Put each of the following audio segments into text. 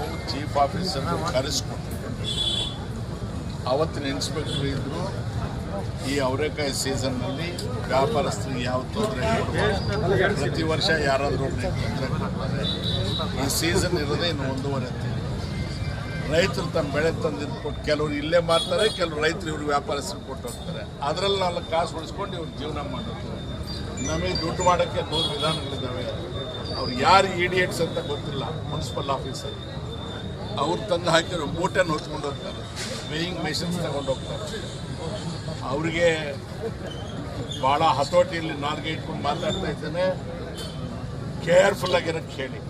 ನಾನು chief officer ಕರೆಸ್ಕೊಂಡು ಅವತ್ತಿನ inspector ಇದ್ದರು. ಈ ಅವರೆಕಾಯಿ ಸೀಸನ್ನಲ್ಲಿ ವ್ಯಾಪಾರಸ್ಥರಿಗೆ ಯಾವ ತೊಂದರೆ ಕೊಡಬಾರ್ದು. ಪ್ರತಿ ವರ್ಷ ಯಾರಾದರೂ ತೊಂದರೆ ಕೊಡ್ತಾರೆ. ಈ ಸೀಸನ್ ಇರೋದೇ ಇನ್ನು 1.5 ತಿಂಗಳು. ರೈತರು ತಮ್ಮ ಬೆಳೆ ತಂದಿದ್ದು ಕೊಟ್ಟು ಕೆಲವರು ಇಲ್ಲೇ ಮಾರ್ತಾರೆ, ಕೆಲವರು ರೈತರು ಇವ್ರಿಗೆ ವ್ಯಾಪಾರಸ್ಥರು ಕೊಟ್ಟು ಹೋಗ್ತಾರೆ. ಅದರಲ್ಲಿ 4 ಕಾಸು ಉಳಿಸ್ಕೊಂಡು ಇವ್ರು ಜೀವನ ಮಾಡೋದು. ನಮಗೆ ದುಡ್ಡು ಮಾಡೋಕ್ಕೆ 100 ವಿಧಾನಗಳಿದ್ದಾವೆ. ಅವ್ರು ಯಾರು ಇಡಿಯಟ್ಸ್ ಅಂತ ಗೊತ್ತಿಲ್ಲ. ಮುನ್ಸಿಪಲ್ ಆಫೀಸರ್ ಅವ್ರು ತಂದು ಹಾಕಿರೋ ಮೂಟೆನ ಹೊತ್ಕೊಂಡು ಹೋಗ್ತಾರೆ, ವೇಯಿಂಗ್ ಮೆಷಿನ್ಸ್ ತಗೊಂಡು ಹೋಗ್ತಾರೆ. ಅವ್ರಿಗೆ ಭಾಳ ಹತೋಟಿಯಲ್ಲಿ ನಾಲ್ಗೆ ಇಟ್ಕೊಂಡು ಮಾತಾಡ್ತಾ ಇದ್ದೇನೆ. ಕೇರ್ಫುಲ್ ಆಗಿರೋಕ್ಕೆ ಹೇಳಿ,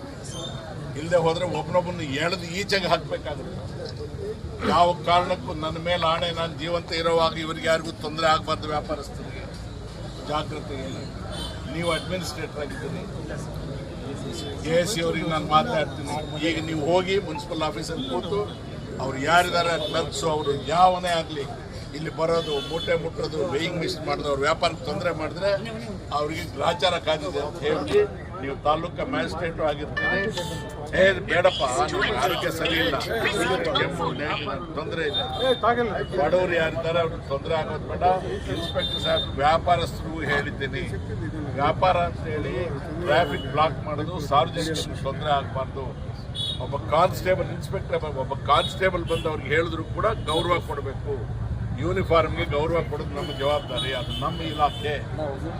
ಇಲ್ಲದೆ ಹೋದರೆ ಒಬ್ಬನೊಬ್ಬನ ಎಳೆದು ಈಚೆಗೆ ಹಾಕಬೇಕಾಗುತ್ತೆ. ಯಾವ ಕಾರಣಕ್ಕೂ ನನ್ನ ಮೇಲೆ ಆಣೆ, ನಾನು ಜೀವಂತ ಇರೋವಾಗ ಇವರಿಗೆ ಯಾರಿಗೂ ತೊಂದರೆ ಆಗಬಾರ್ದು. ವ್ಯಾಪಾರಸ್ಥರಿಗೆ ಜಾಗೃತಿ ಹೇಳಿ. ನೀವು ಅಡ್ಮಿನಿಸ್ಟ್ರೇಟರ್ ಆಗಿದ್ದೀನಿ, ASC ಅವರಿಗೆ ನಾನು ಮಾತಾಡ್ತೀನಿ. ಈಗ ನೀವು ಹೋಗಿ ಮುನ್ಸಿಪಲ್ ಆಫೀಸಲ್ಲಿ ಕೂತು ಅವ್ರು ಯಾರಿದ್ದಾರೆ ಕ್ಲರ್ಕ್ಸು, ಅವರು ಯಾವನೇ ಆಗಲಿ ಇಲ್ಲಿ ಬರೋದು, ಮೂಟೆ ಮುಟ್ಟೋದು, ವೇಯಿಂಗ್ ಮಿಷನ್ ಮಾಡೋದು, ಅವ್ರ ವ್ಯಾಪಾರಕ್ಕೆ ತೊಂದರೆ ಮಾಡಿದ್ರೆ ಅವರಿಗೆ ಗ್ರಾಚಾರ ಕಾದಿದೆ ಅಂತ ಹೇಳಿ ನೀವು ತಾಲೂಕು ಮ್ಯಾಜಿಸ್ಟ್ರೇಟು ಆಗಿರ್ತೀರಿ. ಬೇಡಪ್ಪ, ಆರೋಗ್ಯ ಸರಿ ಇಲ್ಲ, ಕೆಮ್ಮು ತೊಂದರೆ ಇದೆ, ಬಡವರು ಯಾರಿದ್ದಾರೆ ಅವ್ರಿಗೆ ತೊಂದರೆ ಆಗೋದು ಬೇಡ. ಇನ್ಸ್ಪೆಕ್ಟರ್ ಸಾಹೇಬ್ ವ್ಯಾಪಾರಸ್ಥರಿಗೂ ಹೇಳಿದ್ದೀನಿ, ವ್ಯಾಪಾರ ಅಂತ ಹೇಳಿ ಟ್ರಾಫಿಕ್ ಬ್ಲಾಕ್ ಮಾಡೋದು, ಸಾರ್ವಜನಿಕರಿಗೆ ತೊಂದರೆ ಆಗಬಾರ್ದು. ಒಬ್ಬ ಕಾನ್ಸ್ಟೇಬಲ್, ಇನ್ಸ್ಪೆಕ್ಟರ್ ಒಬ್ಬ ಕಾನ್ಸ್ಟೇಬಲ್ ಬಂದು ಅವ್ರಿಗೆ ಹೇಳಿದ್ರು ಕೂಡ ಗೌರವ ಕೊಡಬೇಕು. ಯೂನಿಫಾರ್ಮ್ಗೆ ಗೌರವ ಕೊಡೋದು ನಮ್ಮ ಜವಾಬ್ದಾರಿ. ಅದು ನಮ್ಮ ಇಲಾಖೆ,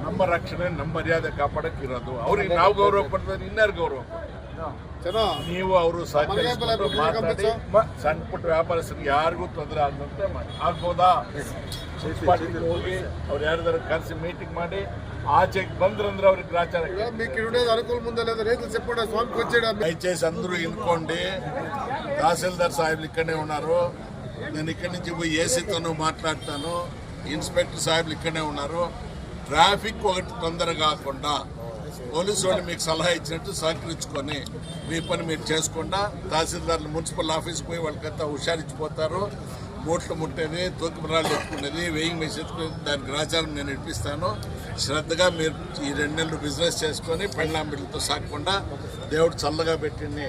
ನಮ್ಮ ರಕ್ಷಣೆ, ನಮ್ಮ ಮರ್ಯಾದೆ ಕಾಪಾಡಕ್ಕೆ ಇರೋದು. ಅವ್ರಿಗೆ ನಾವು ಗೌರವ ಕೊಡ್ತಾರೆ, ಇನ್ಯಾರು ಗೌರವ ಕೊಡ್ತಾರೆ? ನೀವು ಅವರು ಮಾತಾಡಿ ಸಣ್ಣ ಪುಟ್ಟ ವ್ಯಾಪಾರಸ್ಥರಿಗೆ ಯಾರಿಗೂ ತೊಂದರೆ ಆಗದಂತೆ ಮಾಡಿ. ಆಗ್ಬೋದಾ? ಹೋಗಿ ಅವ್ರು ಯಾರ್ದಾರು ಕರೆಸಿ ಮೀಟಿಂಗ್ ಮಾಡಿ ಆಚೆಗೆ ಬಂದ್ರಂದ್ರೆ ಅವ್ರಿಗೆ ಗ್ರಾಚಾರ. దయచేసి అందరూ ఇనుకోండి. తహసీల్దార్ సాహెబ్లు ఇక్కడనే ఉన్నారు. నేను ఇక్కడి నుంచి పోయి ఏసీతోనూ మాట్లాడతాను. ఇన్స్పెక్టర్ సాహెబ్లు ఇక్కడనే ఉన్నారు. ట్రాఫిక్ ఒకటి తొందర కాకుండా పోలీసు వాళ్ళు మీకు సలహా ఇచ్చినట్టు సహకరించుకొని మీ పని మీరు చేసుకుండా తహసీల్దార్లు మున్సిపల్ ఆఫీస్కి పోయి వాళ్ళకంతా హుషారిచ్చిపోతారు. మూట్లు ముట్టేది, తూకమరాలు ఎత్తుకునేది, వేయింగ్ మెషిన్ ఎత్తుకునేది, దాని గ్రాచారం నేను ఇప్పిస్తాను. శ్రద్ధగా మీరు ఈ 2 నెలలు బిజినెస్ చేసుకొని పెళ్ళాం బిడ్డలతో సాగకుండా దేవుడు చల్లగా పెట్టింది.